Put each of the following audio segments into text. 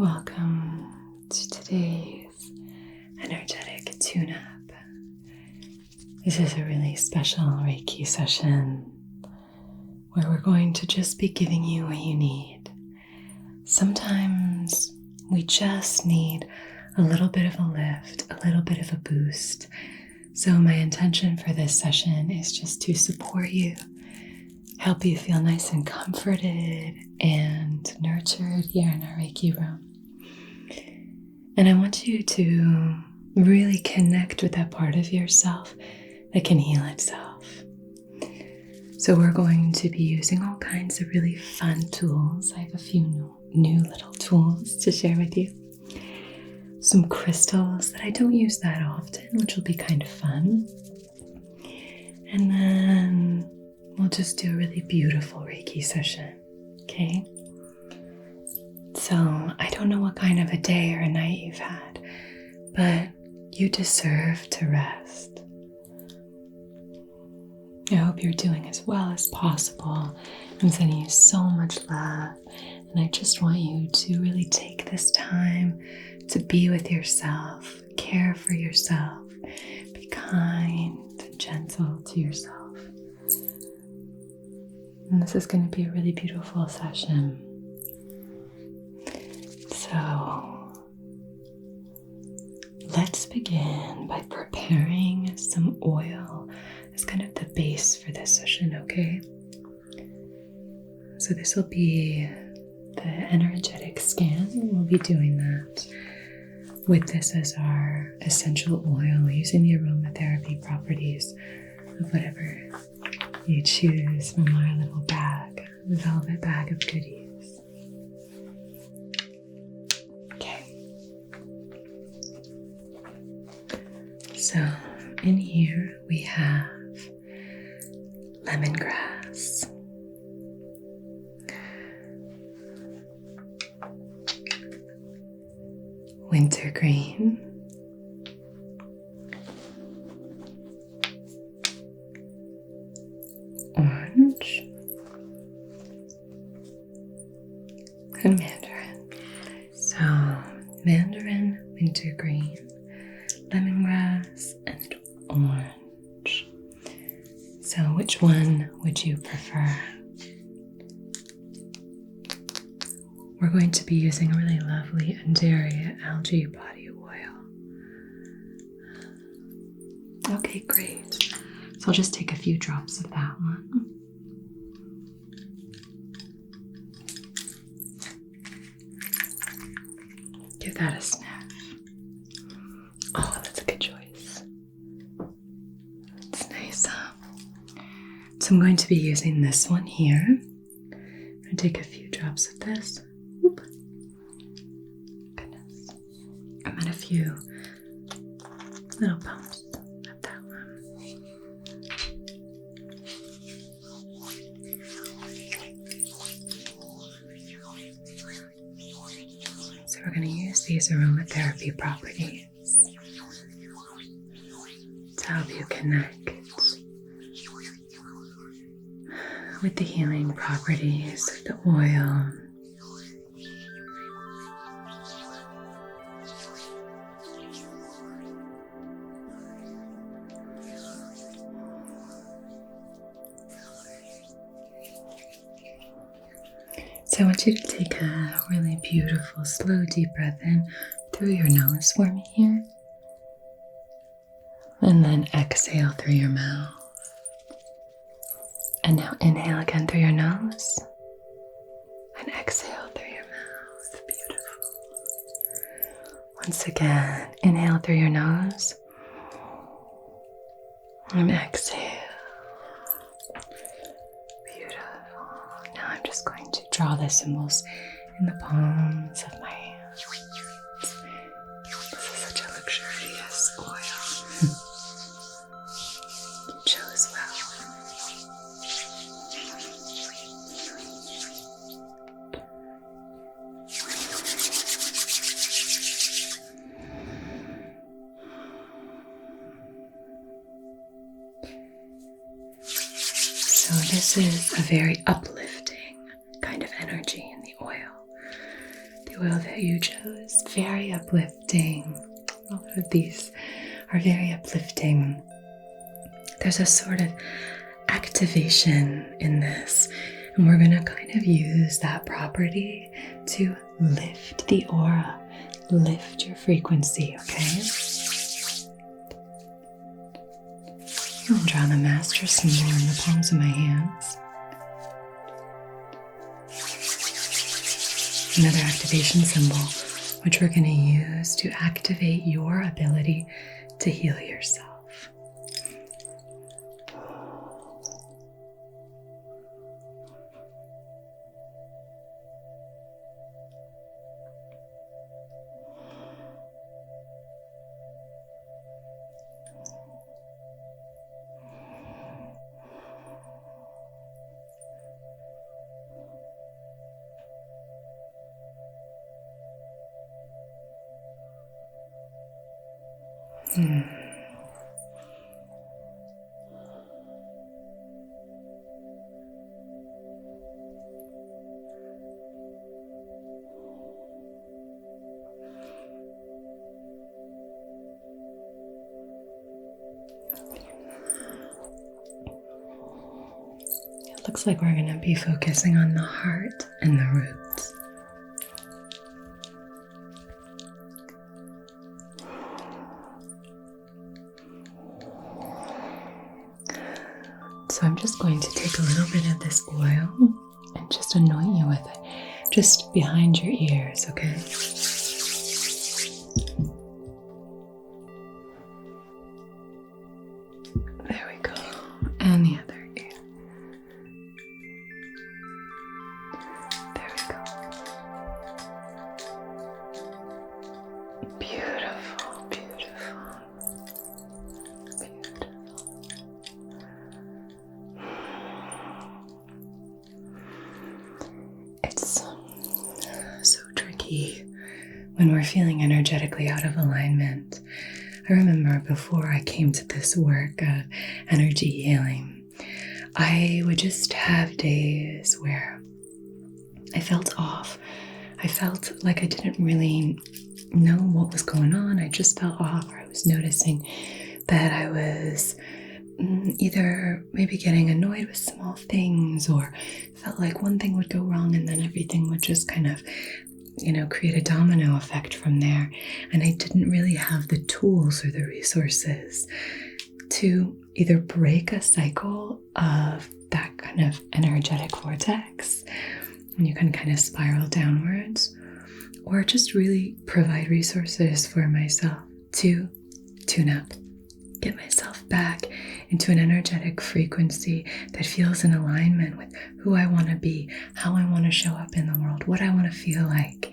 Welcome to today's energetic tune-up. This is a really special Reiki session where we're going to just be giving you what you need. Sometimes we just need a little bit of a lift, a little bit of a boost. So my intention for this session is just to support you, help you feel nice and comforted and nurtured here in our Reiki room. And I want you to really connect with that part of yourself that can heal itself. So we're going to be using all kinds of really fun tools. I have a few new little tools to share with you. Some crystals that I don't use that often, which will be kind of fun. And then we'll just do a really beautiful Reiki session, okay? So I don't know what kind of a day or a night you've had, but you deserve to rest. I hope you're doing as well as possible. I'm sending you so much love, and I just want you to really take this time to be with yourself, care for yourself, be kind and gentle to yourself. And this is going to be a really beautiful session. So let's begin by preparing some oil as kind of the base for this session, okay? So this will be the energetic scan. We'll be doing that with this as our essential oil, using the aromatherapy properties of whatever you choose from our little bag, velvet bag of goodies. So in here we have lemongrass, wintergreen, orange, and mandarin. So mandarin, wintergreen, lemongrass, and orange. So which one would you prefer? We're going to be using a really lovely Andaria algae body oil. Okay, great. So I'll just take a few drops of that one. Give that a sniff. Oh, that's a good choice. It's nice, huh? So I'm going to be using this one here. I'm going to take a few drops of this. Oop. Goodness. And then a few little pumps of that one. So we're going to use these aromatherapy properties to help you connect with the healing properties of the oil. So I want you to take a really beautiful, slow, deep breath in through your nose for me here. And then exhale through your mouth. And now inhale again through your nose. And exhale through your mouth. Beautiful. Once again, inhale through your nose. And exhale. Beautiful. Now I'm just going to draw the symbols in the palms of my hands. This is such a luxurious oil. You chose well. So this is a very uplifting kind of energy in the oil. The oil that you chose. Very uplifting. A lot of these are very uplifting. There's a sort of activation in this, and we're going to kind of use that property to lift the aura, lift your frequency, okay? I'll draw the master symbol in the palms of my hands. Another activation symbol, which we're going to use to activate your ability to heal yourself. It looks like we're going to be focusing on the heart and the roots. So I'm just going to take a little bit of this oil and just anoint you with it, just behind your ears, okay? There we go. And the other ear. There we go. Beautiful, beautiful. It's so tricky when we're feeling energetically out of alignment. I remember before I came to this work of energy healing, I would just have days where I felt off. I felt like I didn't really know what was going on. I just felt off, or I was noticing that I was either maybe getting annoyed with small things, or felt like one thing would go wrong and then everything would just kind of, create a domino effect from there. And I didn't really have the tools or the resources to either break a cycle of that kind of energetic vortex when you can kind of spiral downwards, or just really provide resources for myself to tune up, get myself back into an energetic frequency that feels in alignment with who I want to be, how I want to show up in the world, what I want to feel like.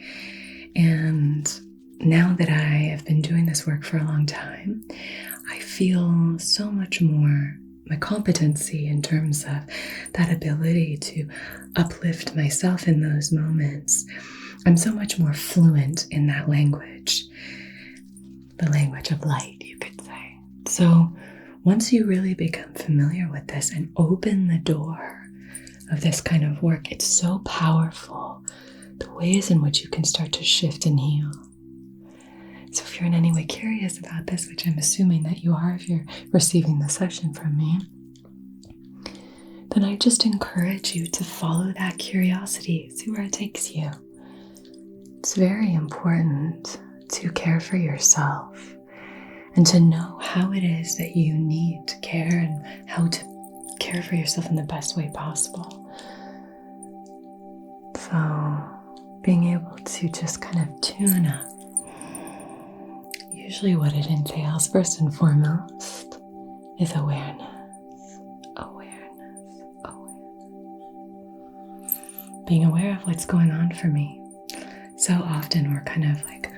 And now that I have been doing this work for a long time, I feel so much more my competency in terms of that ability to uplift myself in those moments. I'm so much more fluent in that language, the language of light, you could say. So once you really become familiar with this and open the door of this kind of work, it's so powerful, the ways in which you can start to shift and heal. So if you're in any way curious about this, which I'm assuming that you are if you're receiving the session from me, then I just encourage you to follow that curiosity, see where it takes you. It's very important to care for yourself and to know how it is that you need to care and how to care for yourself in the best way possible. So being able to just kind of tune up. Usually what it entails, first and foremost, is awareness. Being aware of what's going on for me. So often we're kind of like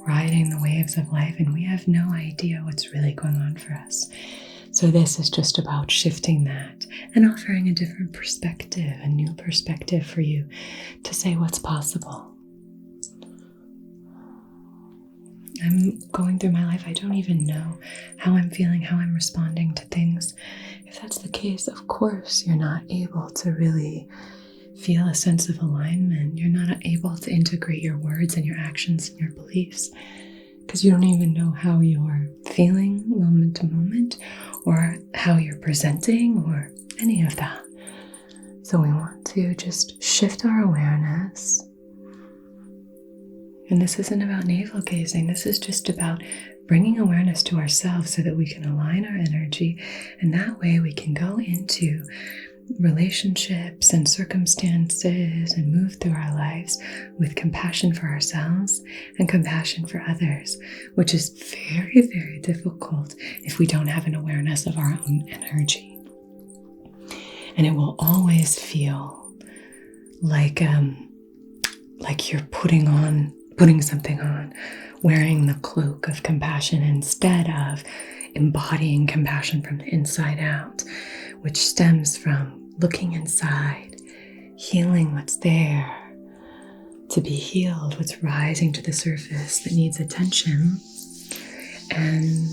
riding the waves of life and we have no idea what's really going on for us. So this is just about shifting that and offering a different perspective, a new perspective for you to say what's possible. I'm going through my life, I don't even know how I'm feeling, how I'm responding to things. If that's the case, of course, you're not able to really feel a sense of alignment. You're not able to integrate your words and your actions and your beliefs because you don't even know how you're feeling moment to moment or how you're presenting or any of that. So we want to just shift our awareness. And this isn't about navel gazing. This is just about bringing awareness to ourselves so that we can align our energy. And that way we can go into relationships and circumstances and move through our lives with compassion for ourselves and compassion for others, which is very, very difficult if we don't have an awareness of our own energy. And it will always feel like you're putting something on, wearing the cloak of compassion instead of embodying compassion from the inside out, which stems from looking inside, healing what's there to be healed, what's rising to the surface that needs attention. And,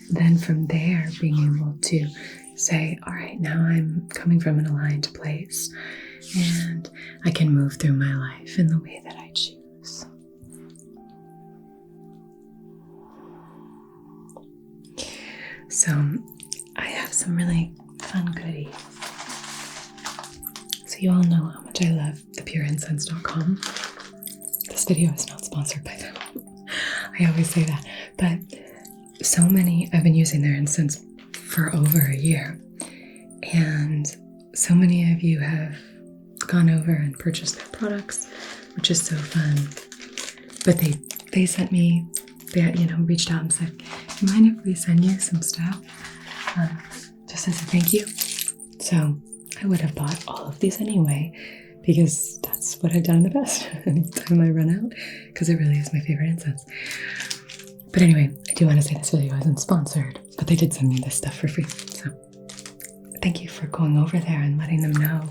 then from there, being able to say, all right, now I'm coming from an aligned place and I can move through my life in the way that I choose. So I have some really fun goodies. So you all know how much I love thepureincense.com. This video is not sponsored by them. I always say that. But I've been using their incense for over a year. And so many of you have gone over and purchased their products, which is so fun. But they sent me, reached out and said, you mind if we send you some stuff? Just as a thank you. So I would have bought all of these anyway, because that's what I've done in the past. Anytime I run out, because it really is my favorite incense. But anyway, I do want to say this video isn't sponsored, but they did send me this stuff for free. So thank you for going over there and letting them know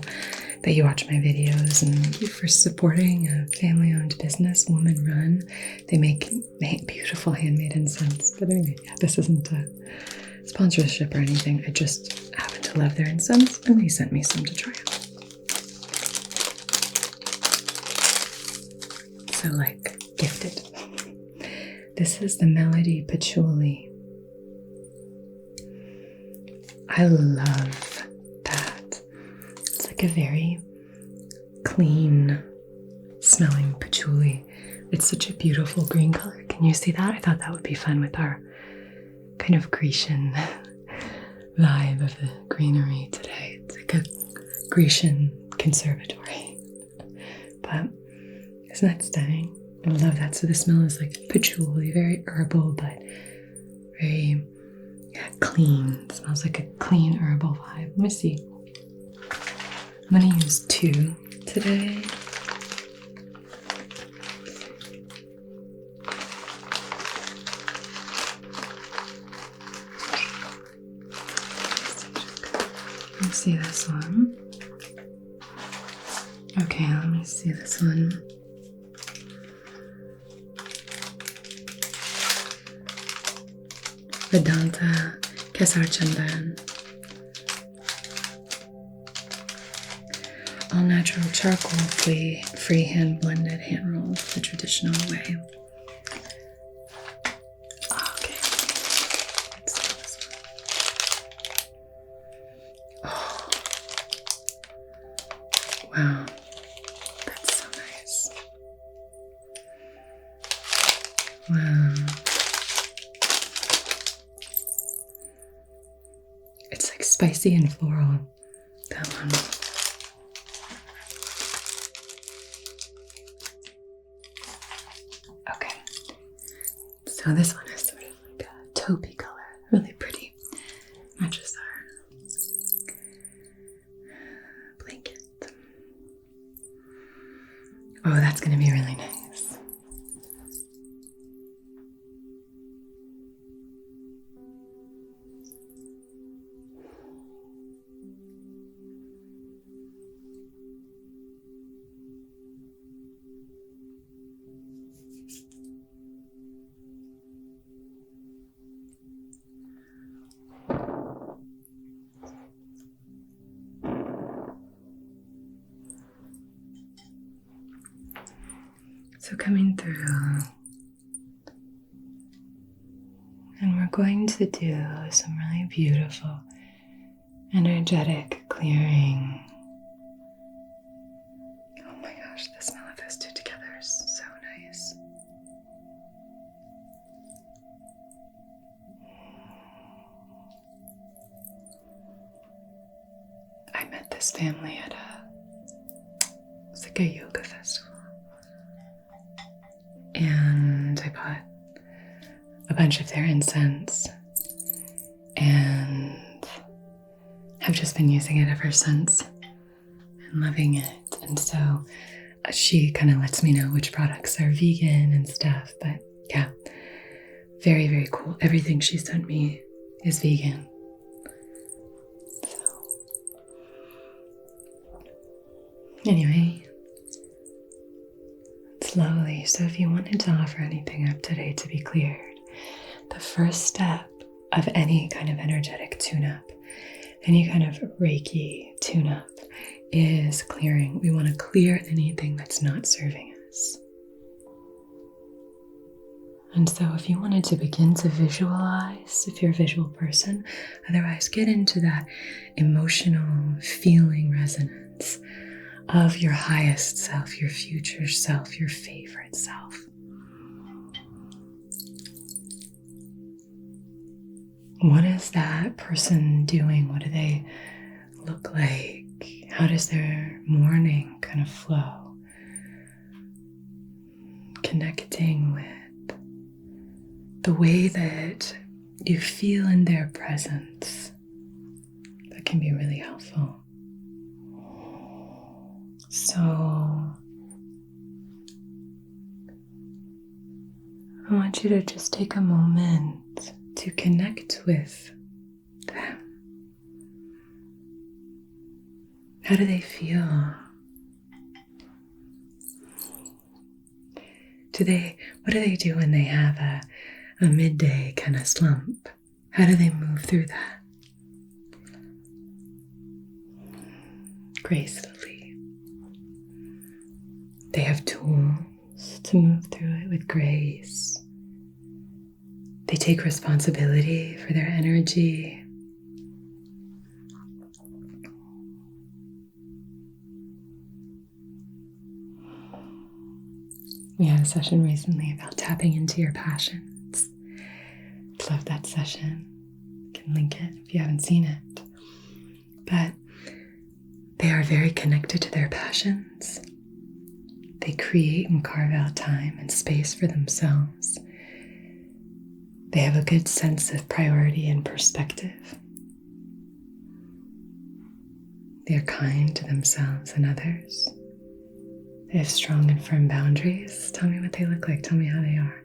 that you watch my videos, and thank you for supporting a family-owned business, woman-run. They make beautiful handmade incense. But anyway, this isn't a sponsorship or anything. I just happen to love their incense, and they sent me some to try out. So, gifted. This is the Melody Patchouli. I love that. It's like a very clean smelling patchouli. It's such a beautiful green color. Can you see that? I thought that would be fun with our kind of Grecian vibe of the greenery today. It's like a Grecian conservatory. But isn't that stunning? I love that. So the smell is like patchouli, very herbal, but very clean. It smells like a clean herbal vibe. Let me see. I'm going to use 2 today. Let me see this one. Okay, let me see this one. Vedanta Kesar Chandan. All natural charcoal free hand blended hand rolled the traditional way. Okay. Let's see this one. Oh. Wow. That's so nice. Wow. It's like spicy and floral, that one. Okay, so this one is sort of like a taupey color, really pretty. Matches our blanket. Oh, that's going to be really nice. So coming through, and we're going to do some really beautiful energetic clearing. Oh my gosh, the smell of those two together is so nice. I met this family at it's like a yoga festival. And I bought a bunch of their incense and have just been using it ever since and loving it. And so she kind of lets me know which products are vegan and stuff. But yeah, very, very cool. Everything she sent me is vegan. So anyway, it's lovely. So if you wanted to offer anything up today to be cleared, the first step of any kind of energetic tune-up, any kind of Reiki tune-up, is clearing. We want to clear anything that's not serving us. And so if you wanted to begin to visualize, if you're a visual person, otherwise get into that emotional feeling resonance of your highest self, your future self, your favorite self. What is that person doing? What do they look like? How does their morning kind of flow? Connecting with the way that you feel in their presence. That can be really helpful. So I want you to just take a moment to connect with them. How do they feel? What do they do when they have a midday kind of slump? How do they move through that? Gracefully. They have tools to move through it with grace. They take responsibility for their energy. We had a session recently about tapping into your passions. Love that session. You can link it if you haven't seen it. But they are very connected to their passions. They create and carve out time and space for themselves. They have a good sense of priority and perspective. They are kind to themselves and others. They have strong and firm boundaries. Tell me what they look like. Tell me how they are.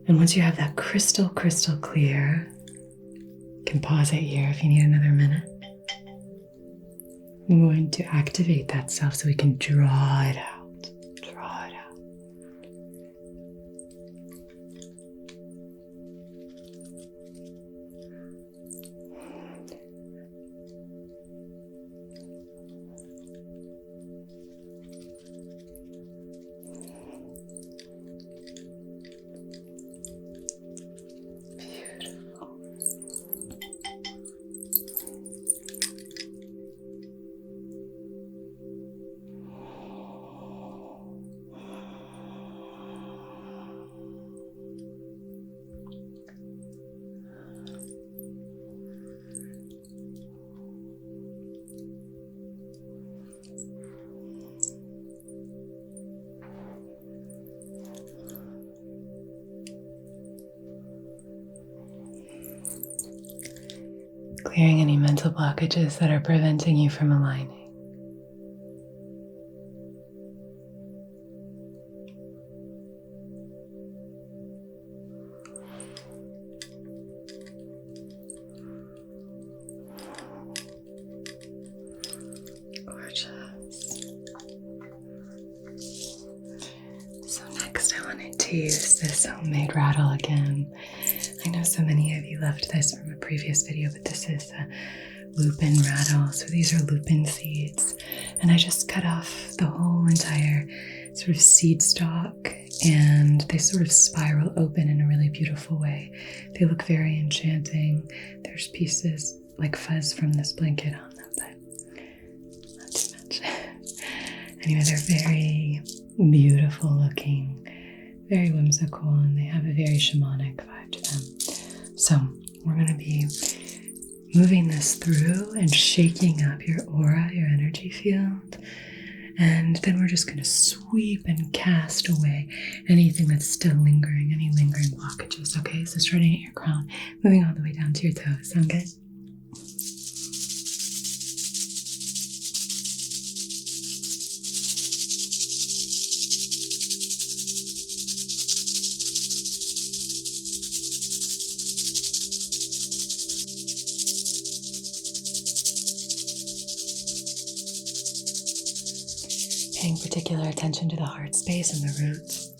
And once you have that crystal clear, you can pause it here if you need another minute. I'm going to activate that self so we can draw it out. Draw it out. Clearing any mental blockages that are preventing you from aligning. Gorgeous. So next I wanted to use this homemade rattle again. I know so many of you loved this from a previous video, but this is a lupin rattle. So these are lupin seeds, And I just cut off the whole entire sort of seed stalk, and they sort of spiral open in a really beautiful way. They look very enchanting. There's pieces like fuzz from this blanket on them, but not too much. Anyway, they're very beautiful looking, very whimsical, and they have a very shamanic vibe to them. So we're going to be moving this through and shaking up your aura, your energy field. And then we're just going to sweep and cast away anything that's still lingering, any lingering blockages. Okay, so starting at your crown, moving all the way down to your toes. Sound good? Paying particular attention to the heart space and the roots.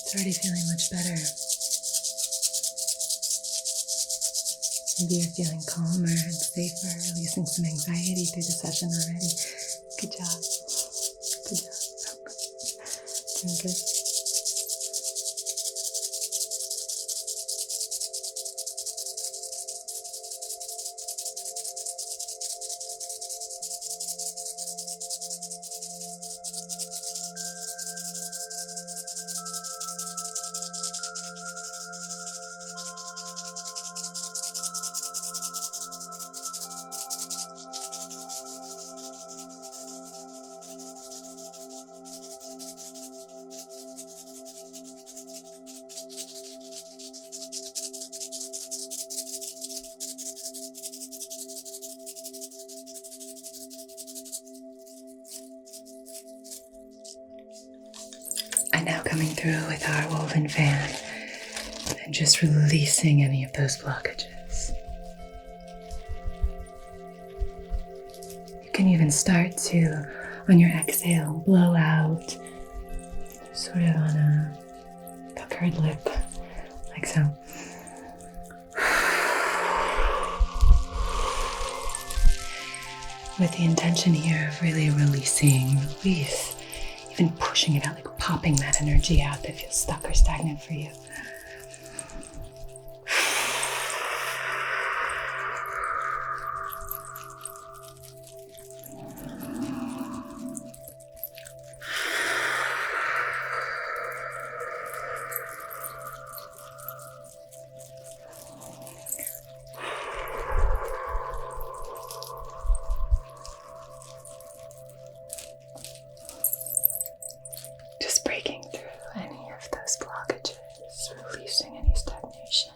It's already feeling much better. Maybe you're feeling calmer and safer, releasing some anxiety through the session already. Good job. Good job. Doing good. And now coming through with our woven fan and just releasing any of those blockages. You can even start to, on your exhale, blow out sort of on a puckered lip, like so. With the intention here of really releasing, release, even pushing it out, like popping that energy out that feels stuck or stagnant for you. Breaking through any of those blockages, releasing any stagnation.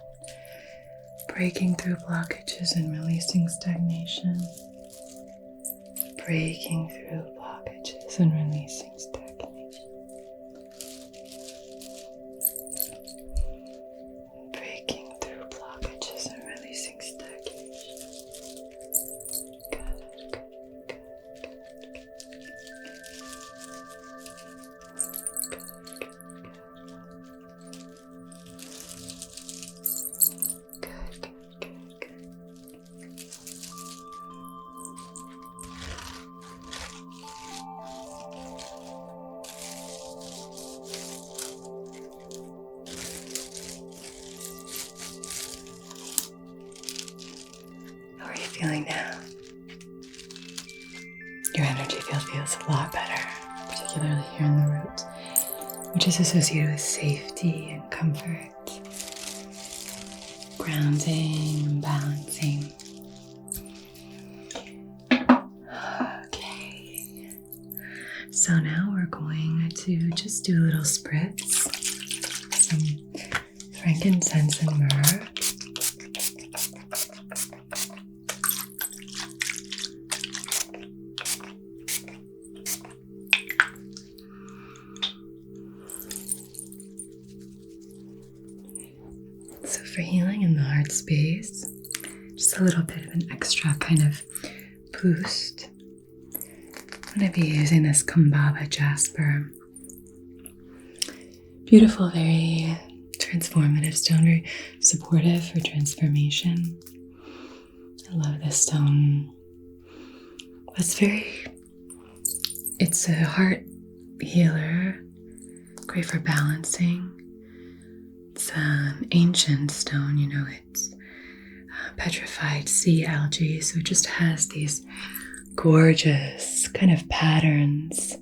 Breaking through blockages and releasing stagnation. Breaking through blockages and releasing stagnation. Breaking through blockages and releasing stagnation. Good. How are you feeling now? Your energy field feels a lot better, particularly here in the root, which is associated with safety and comfort, grounding and balancing. Okay, so now we're going to just do a little spritz, some frankincense and myrrh. for healing in the heart space. Just a little bit of an extra kind of boost. I'm going to be using this Kumbhava jasper. Beautiful, very transformative stone, very supportive for transformation. I love this stone. It's a heart healer, great for balancing. It's an ancient stone, it's petrified sea algae, so it just has these gorgeous kind of patterns.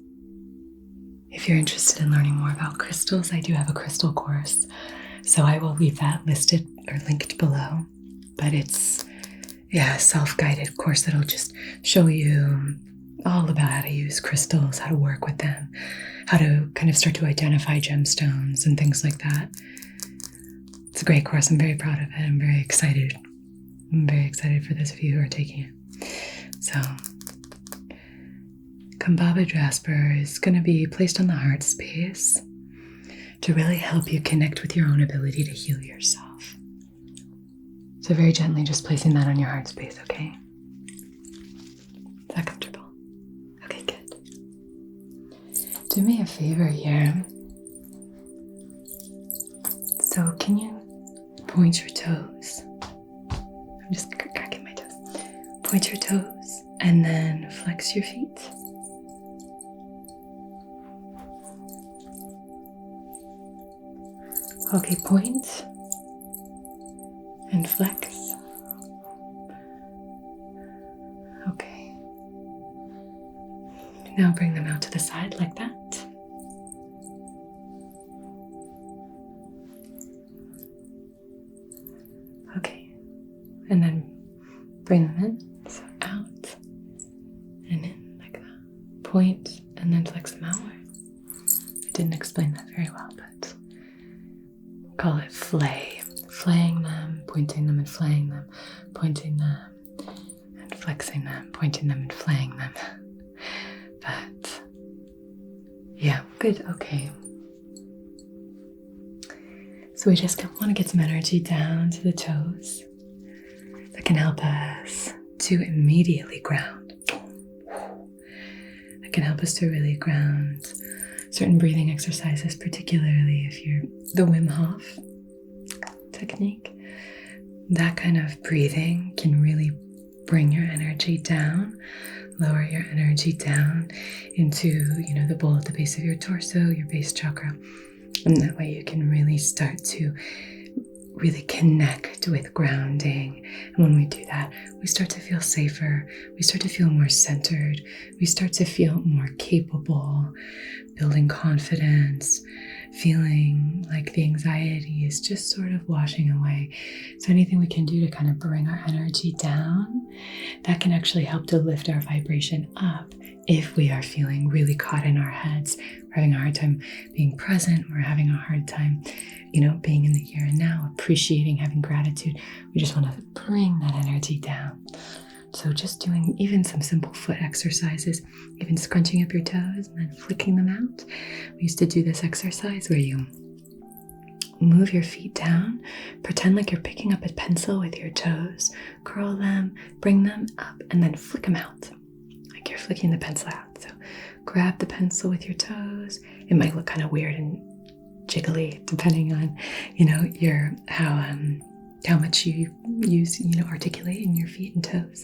If you're interested in learning more about crystals, I do have a crystal course, so I will leave that listed or linked below. But it's a self-guided course that'll just show you all about how to use crystals, how to work with them, how to kind of start to identify gemstones and things like that. It's a great course. I'm very proud of it. I'm very excited. For those of you who are taking it. So, Kumbhava jasper is going to be placed on the heart space to really help you connect with your own ability to heal yourself. So very gently just placing that on your heart space, okay? Is that comfortable? Okay, good. Do me a favor here. So can you point your toes? I'm just cracking my toes. Point your toes and then flex your feet. Okay, point and flex. Okay. Now bring them out to the side like that. Okay. And then bring them in. So out and in like that. Point and then flex them outward. I didn't explain that very well, but call it flay. Flaying them, pointing them and flaying them, pointing them and flexing them, pointing them and flaying them. But yeah, good, okay. So we just want to get some energy down to the toes that can help us to immediately ground. That can help us to really ground. Certain breathing exercises, particularly if you're the Wim Hof technique, that kind of breathing can really bring your energy down, lower your energy down into, the bowl at the base of your torso, your base chakra. And that way you can really start to really connect with grounding. And when we do that, we start to feel safer, we start to feel more centered, we start to feel more capable, building confidence, feeling like the anxiety is just sort of washing away. So anything we can do to kind of bring our energy down, that can actually help to lift our vibration up if we are feeling really caught in our heads. We're having a hard time being present. We're having a hard time, being in the here and now, appreciating, having gratitude. We just want to bring that energy down. So just doing even some simple foot exercises, even scrunching up your toes and then flicking them out. We used to do this exercise where you move your feet down, pretend like you're picking up a pencil with your toes, curl them, bring them up, and then flick them out. Like you're flicking the pencil out. So grab the pencil with your toes. It might look kind of weird and jiggly depending on, how much you use, articulating your feet and toes.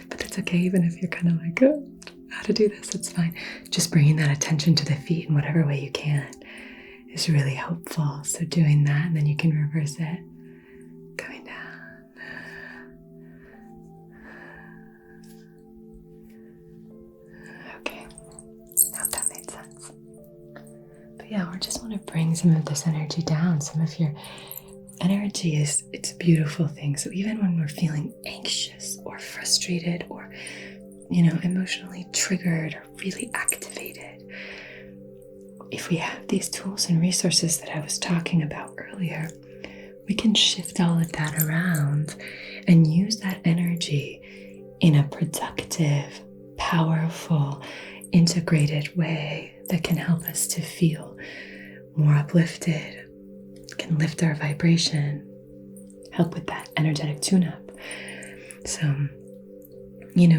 But that's okay, even if you're kind of like, oh, how to do this, it's fine. Just bringing that attention to the feet in whatever way you can is really helpful. So doing that, and then you can reverse it, coming down. Okay, hope that made sense. But yeah, we just want to bring some of this energy down, some of your energy it's a beautiful thing. So even when we're feeling anxious or frustrated or, emotionally triggered or really activated, if we have these tools and resources that I was talking about earlier, we can shift all of that around and use that energy in a productive, powerful, integrated way that can help us to feel more uplifted, can lift our vibration, help with that energetic tune-up. So,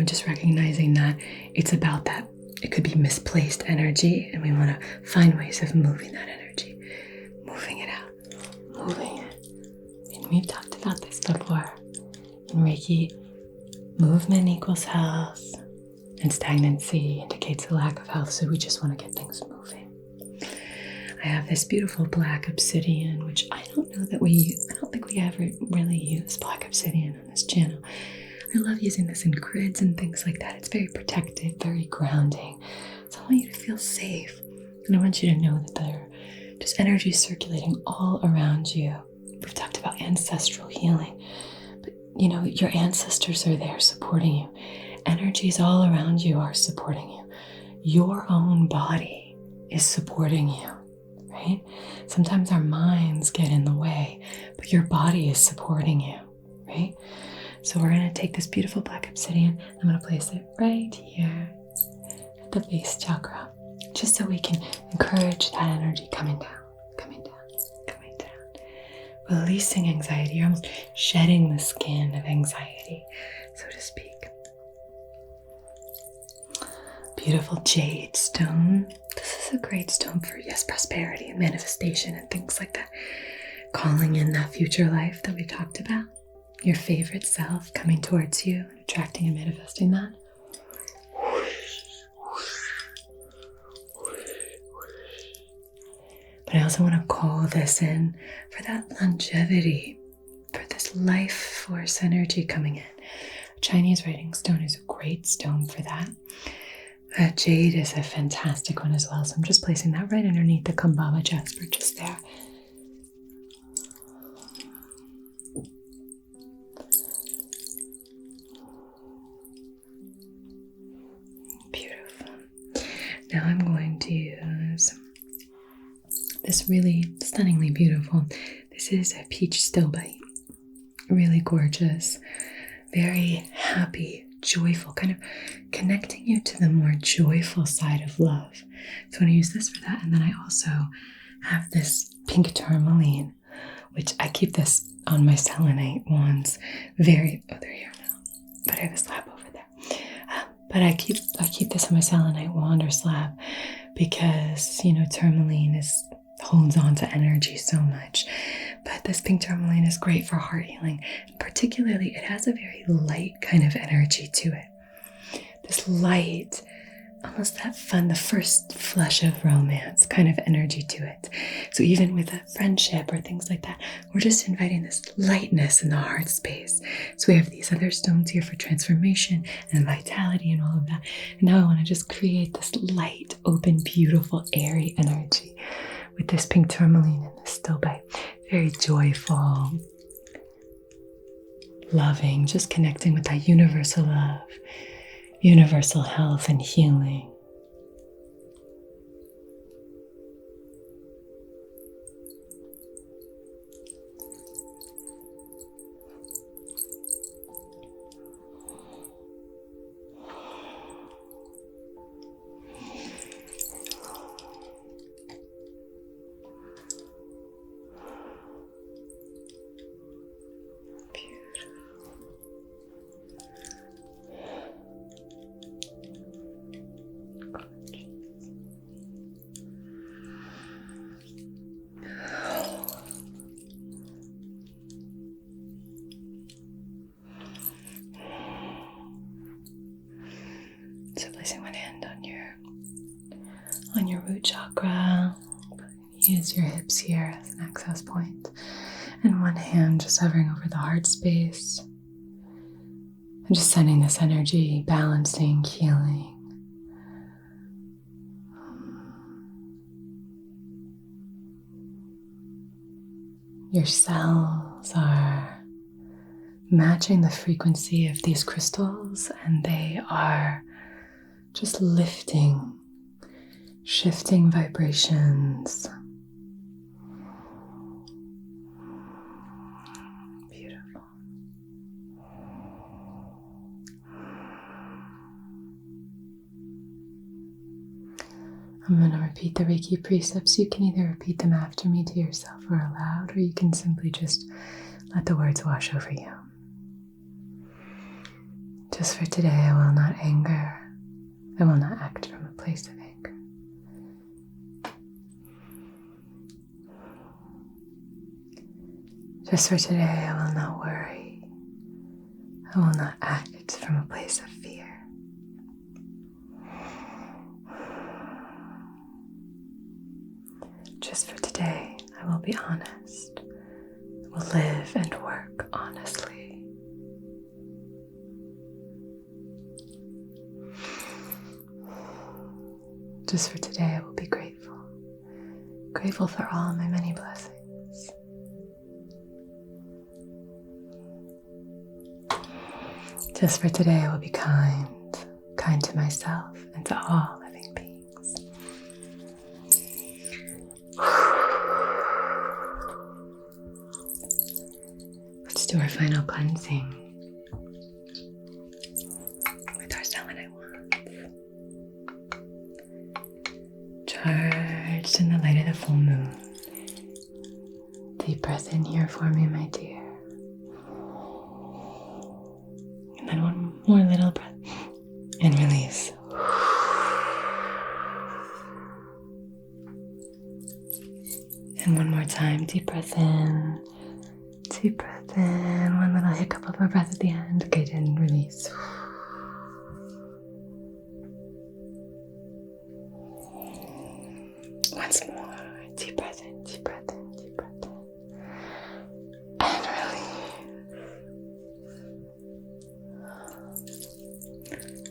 just recognizing that it's about that. It could be misplaced energy, and we want to find ways of moving that energy, moving it out, moving it. And we've talked about this before. In Reiki, movement equals health, and stagnancy indicates a lack of health, so we just want to get things moving. I have this beautiful black obsidian, which I don't think we ever really use black obsidian on this channel. I love using this in grids and things like that. It's very protective, very grounding. So I want you to feel safe. And I want you to know that there are just energy circulating all around you. We've talked about ancestral healing. But, your ancestors are there supporting you. Energies all around you are supporting you. Your own body is supporting you, right? Sometimes our minds get in the way, but your body is supporting you, right? So we're going to take this beautiful black obsidian. I'm going to place it right here at the base chakra, just so we can encourage that energy coming down, coming down, coming down. Releasing anxiety. You're almost shedding the skin of anxiety, so to speak. Beautiful jade stone. This is a great stone for, prosperity and manifestation and things like that. Calling in that future life that we talked about. Your favorite self coming towards you, attracting and manifesting that. But I also want to call this in for that longevity, for this life force energy coming in. A Chinese writing stone is a great stone for that. Jade is a fantastic one as well. So I'm just placing that right underneath the Kumbhava jasper, just there. Beautiful. Now I'm going to use this really stunningly beautiful. This is a peach stilbite. Really gorgeous. Very happy, joyful, kind of connecting you to the more joyful side of love. So I'm going to use this for that. And then I also have this pink tourmaline, which I keep this on my selenite wands. They're here now, but I have a slab over there. But I keep this on my selenite wand or slab because, tourmaline holds on to energy so much. But this pink tourmaline is great for heart healing. And particularly, it has a very light kind of energy to it. This light, almost that fun, the first flush of romance kind of energy to it. So even with a friendship or things like that, we're just inviting this lightness in the heart space. So we have these other stones here for transformation and vitality and all of that. And now I want to just create this light, open, beautiful, airy energy with this pink tourmaline and this stilbite. Very joyful, loving, just connecting with that universal love, universal health and healing. So placing one hand on your root chakra, use your hips here as an access point, and one hand just hovering over the heart space, and just sending this energy, balancing, healing. Your cells are matching the frequency of these crystals, and they are just lifting, shifting vibrations. Beautiful. I'm going to repeat the Reiki precepts. You can either repeat them after me to yourself or aloud, or you can simply just let the words wash over you. Just for today, I will not anger. I will not act from a place of anger. Just for today, I will not worry. I will not act from a place of fear. Just for today, I will be honest. I will live and work honestly. Just for today, I will be grateful. Grateful for all my many blessings. Just for today, I will be kind to myself and to all living beings. Let's do our final cleansing with our selenite wands. Charged in the light of the full moon. Deep breath in here for me, my dear. And then one more little breath and release. And one more time, deep breath in. Deep breath in. One little hiccup of a breath at the end. Good, and release. Once more. Deep breath in, deep breath in, deep breath in. And release.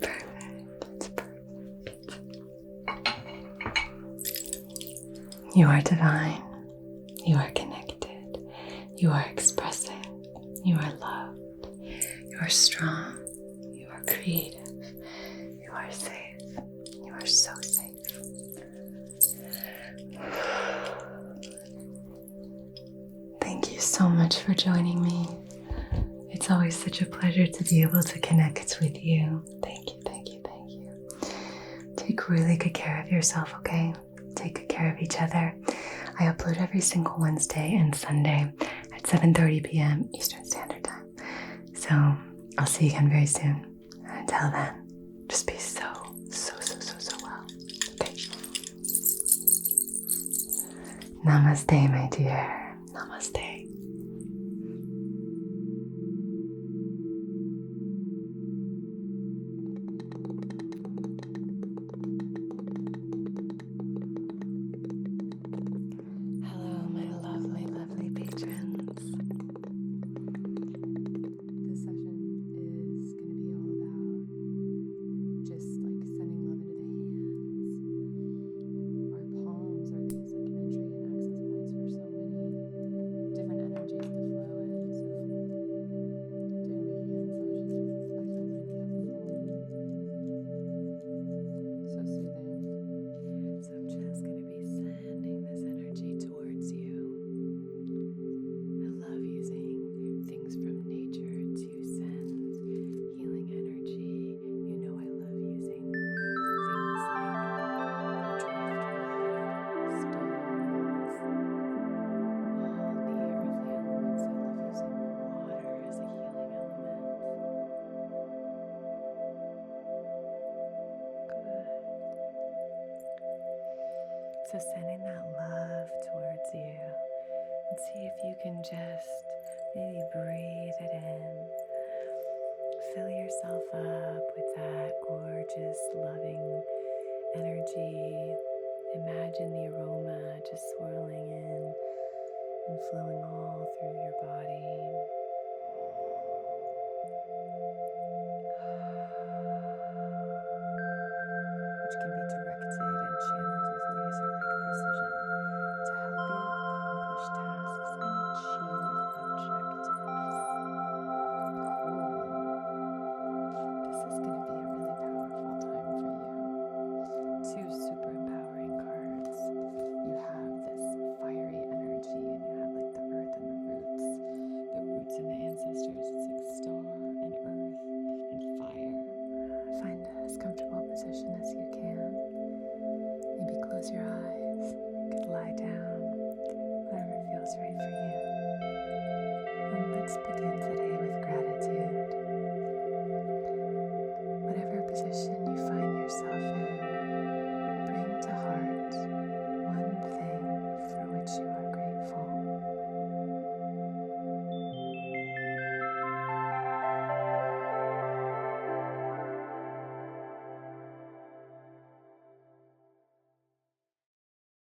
Perfect. You are divine. You are connected. You are expressive. You are loved. You are strong. You are creative. You are safe. You are so safe. Thank you so much for joining me. It's always such a pleasure to be able to connect with you. Thank you, thank you, thank you. Take really good care of yourself, okay? Take good care of each other. I upload every single Wednesday and Sunday at 7:30 p.m. Eastern Standard Time. So I'll see you again very soon. And until then, just be so well. Okay? Namaste, my dear. Namaste. Hello, my lovely, lovely patrons. This session is going to be all about just like sending love into the hands. Our palms are these like entry and access points for so many different energies to flow in. So doing Reiki hand massages is like that right now. So soothing. So I'm just going to be sending this energy towards you. I love using things from nature to send healing energy. You know I love using things like driftwood, stones, all the earthly elements. I love using water as a healing element. Good. So sending that love towards you, and see if you can just maybe breathe it in. Fill yourself up with that gorgeous, loving energy. Imagine the aroma just swirling in and flowing all through your body. Which can be directed and channeled with laser-like precision to help you accomplish tasks and achieve objectives. This is going to be a really powerful time for you. Two super empowering cards. You have this fiery energy, and you have like the earth and the roots and the ancestors. It's like star and earth and fire. Find as comfortable a position as you can. Maybe close your